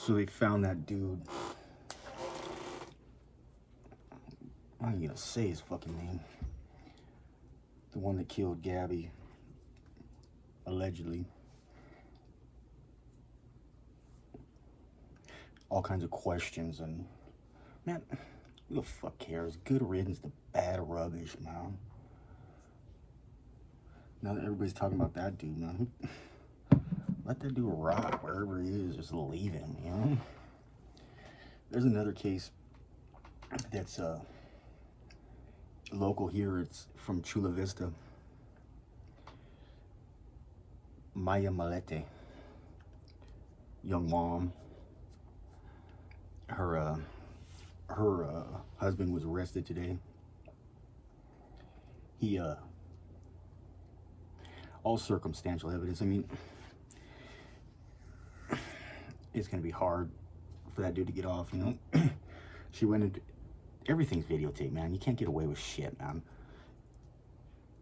So they found that dude. I'm not gonna say his fucking name. The one that killed Gabby, allegedly. All kinds of questions, and man, who the fuck cares? Good riddance to bad rubbish, man. Now that everybody's talking about that dude, man, let that dude rot wherever he is. Just leave him, you know? There's another case that's local here. It's from Chula Vista. Millete, young mom. Her husband was arrested today. He all circumstantial evidence. I mean, it's gonna be hard for that dude to get off, you know. She went into, everything's videotaped, man. You can't get away with shit, man.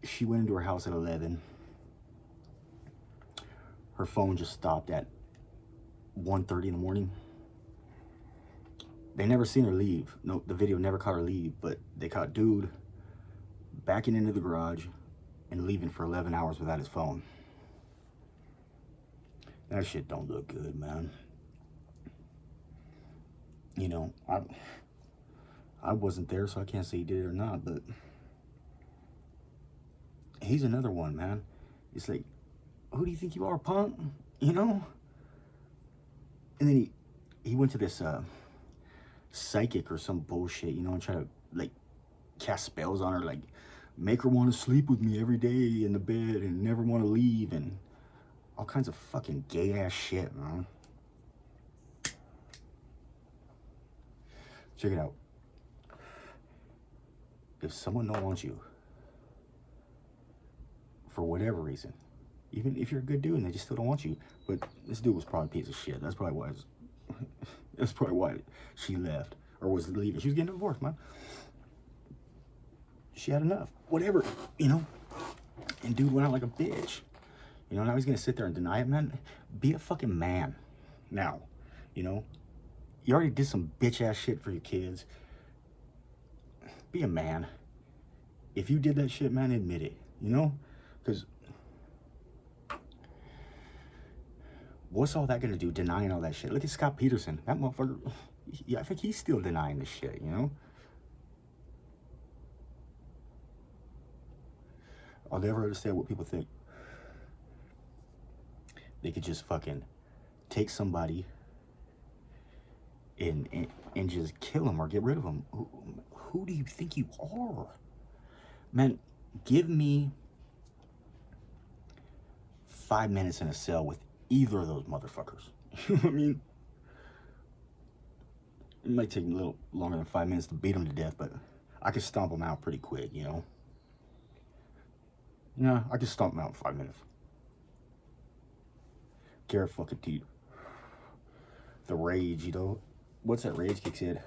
She went into her house at 11. Her phone just stopped at 1:30 in the morning. They never seen her leave. No, the video never caught her leave, but they caught dude backing into the garage and leaving for 11 hours without his phone. That shit don't look good, man. You know, I wasn't there, so I can't say he did it or not, but he's another one, man. It's like, who do you think you are, punk? You know? And then he went to this psychic or some bullshit, you know, and try to like cast spells on her, like make her want to sleep with me every day in the bed and never want to leave, and all kinds of fucking gay ass shit, man. Check it out. If someone don't want you for whatever reason, even if you're a good dude and they just still don't want you, but this dude was probably a piece of shit. That's probably why that's probably why she left or was leaving. She was getting divorced, man. She had enough. Whatever, you know. And dude went out like a bitch. You know, now he's gonna sit there and deny it, man. Be a fucking man. Now, you know, you already did some bitch ass shit for your kids. Be a man. If you did that shit, man, admit it. You know? Because what's all that gonna do, denying all that shit? Look at Scott Peterson. That motherfucker, yeah, I think he's still denying this shit, you know? I'll never understand what people think. They could just fucking take somebody and just kill them or get rid of them. Who do you think you are? Man, give me 5 minutes in a cell with either of those motherfuckers. You know what I mean? It might take me a little longer than 5 minutes to beat them to death, but I could stomp them out pretty quick, you know? Yeah, I could stomp them out in 5 minutes. Garrett fucking Petito. The rage, you know? Once that rage kicks in.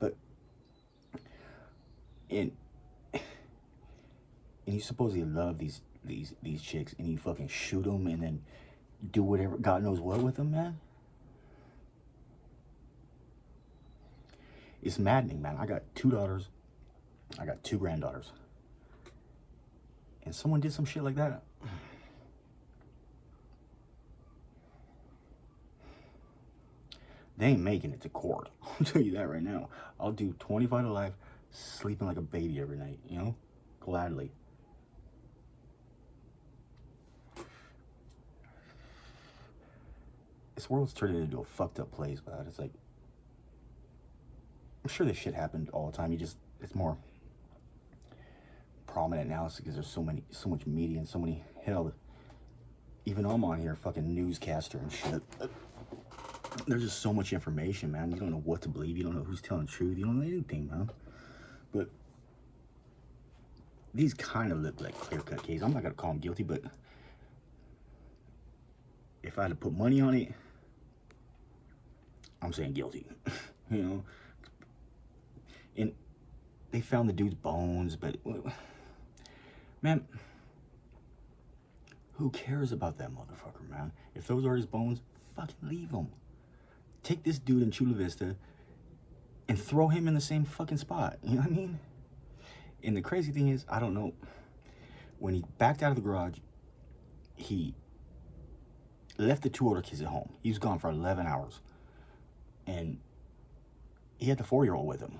But, and you supposedly love these chicks, and you fucking shoot them and then do whatever, God knows what with them, man. It's maddening, man. I got 2 daughters. I got 2 granddaughters. And someone did some shit like that. They ain't making it to court. I'll tell you that right now. I'll do 25 to life, sleeping like a baby every night, you know? Gladly. This world's turned into a fucked up place, but it's like, I'm sure this shit happened all the time. It's more prominent now because there's so much media and so many, hell, even I'm on here, fucking newscaster and shit. There's just so much information, man. You don't know what to believe. You don't know who's telling the truth. You don't know anything, man. But these kind of look like clear-cut cases. I'm not gonna call them guilty, but if I had to put money on it, I'm saying guilty. You know? And they found the dude's bones, but man, who cares about that motherfucker, man? If those are his bones, fucking leave them. take this dude in Chula Vista and throw him in the same fucking spot. You know what I mean? And the crazy thing is, I don't know, when he backed out of the garage, he left the 2 older kids at home. He was gone for 11 hours. And he had the 4-year-old with him.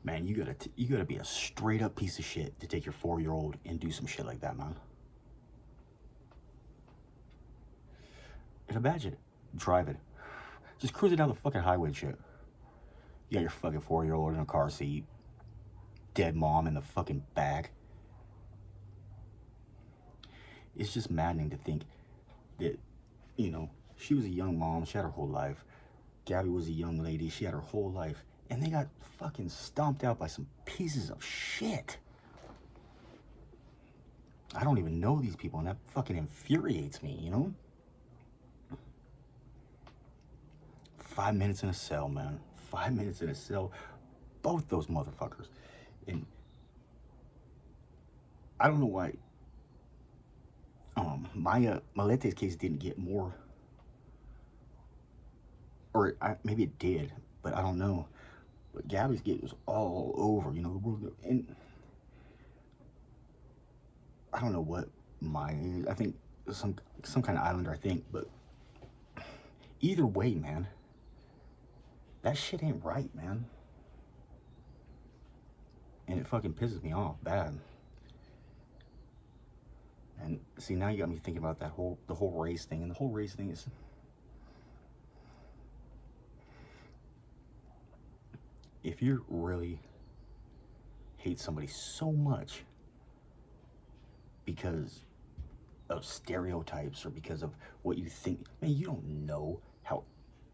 Man, you gotta be a straight up piece of shit to take your 4-year-old and do some shit like that, man. And imagine driving, just cruising down the fucking highway and shit. You got your fucking 4-year-old in a car seat, dead mom in the fucking back. It's just maddening to think that, you know, she was a young mom, she had her whole life. Gabby was a young lady, she had her whole life. And they got fucking stomped out by some pieces of shit. I don't even know these people, and that fucking infuriates me, you know? 5 minutes in a cell, man. 5 minutes in a cell. Both those motherfuckers. And I don't know why Millete's case didn't get more, or maybe it did, but I don't know. But Gabby's case was all over, you know, the world. And I don't know what I think some kind of islander, I think, but either way, man, that shit ain't right, man. And it fucking pisses me off bad. And see, now you got me thinking about the whole race thing. And the whole race thing is, if you really hate somebody so much because of stereotypes or because of what you think, man, you don't know how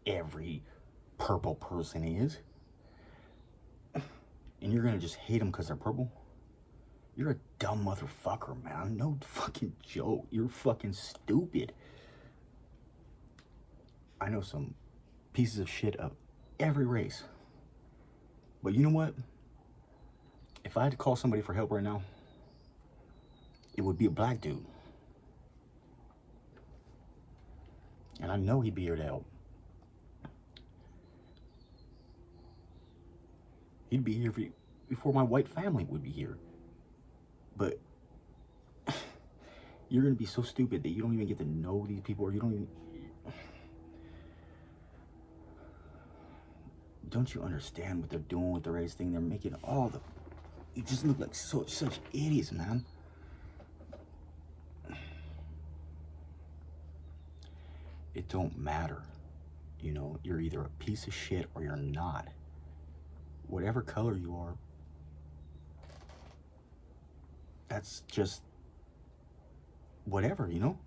every purple person is. And you're gonna just hate them because they're purple? You're a dumb motherfucker, man. No fucking joke. You're fucking stupid. I know some pieces of shit of every race. But you know what? If I had to call somebody for help right now, it would be a black dude. And I know he'd be here to help. He'd be here before my white family would be here. But you're gonna be so stupid that you don't even get to know these people, or you don't even... Don't you understand what they're doing with the race thing? They're making all the... You just look like such idiots, man. It don't matter. You know, you're either a piece of shit or you're not. Whatever color you are, that's just whatever, you know?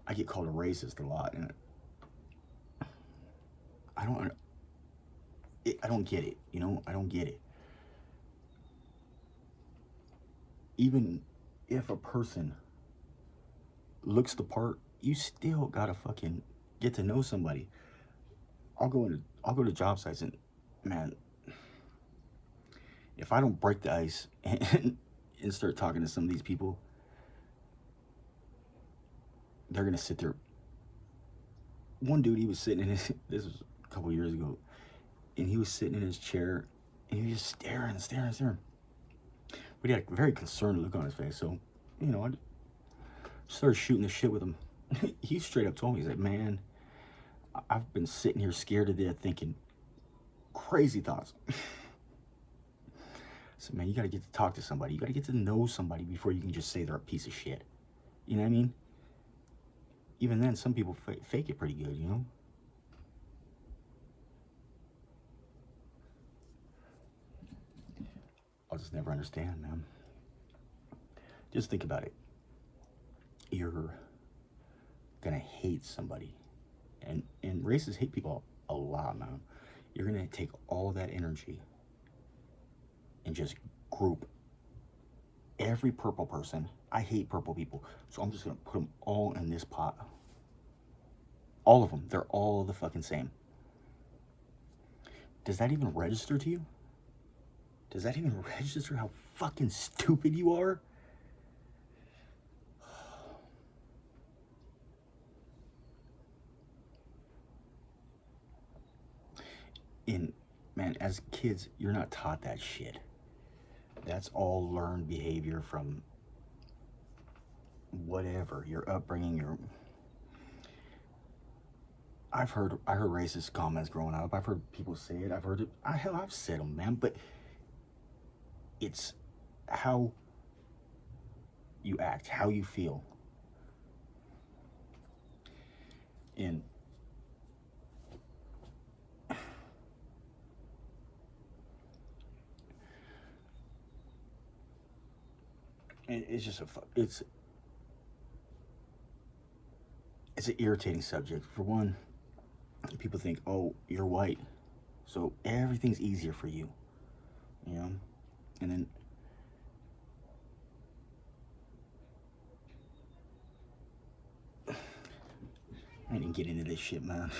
I get called a racist a lot, and I don't get it, you know? I don't get it. Even if a person looks the part, you still gotta fucking get to know somebody. I'll go to job sites, and man, if I don't break the ice and start talking to some of these people, they're gonna sit there. One dude, he was sitting in his, this was a couple years ago, and he was sitting in his chair, and he was just staring. But he had a very concerned look on his face, so, you know, I started shooting the shit with him. He straight up told me, he's like, man, I've been sitting here scared to death thinking crazy thoughts. So, man, you gotta get to talk to somebody. You gotta get to know somebody before you can just say they're a piece of shit. You know what I mean? Even then, some people fake it pretty good, you know? I'll just never understand, man. Just think about it. You're gonna hate somebody. And racists hate people a lot, man. You're gonna take all that energy and just group every purple person. I hate purple people, so I'm just gonna put them all in this pot. All of them. They're all the fucking same. Does that even register to you? Does that even register how fucking stupid you are? kids, you're not taught that shit. That's all learned behavior from whatever, your upbringing, I heard racist comments growing up. I've heard people say it. I've heard it. Hell, I've said them, man. But it's how you act, how you feel. And it's just it's an irritating subject. For one, people think, oh, you're white, so everything's easier for you, you know? And then I didn't get into this shit, man.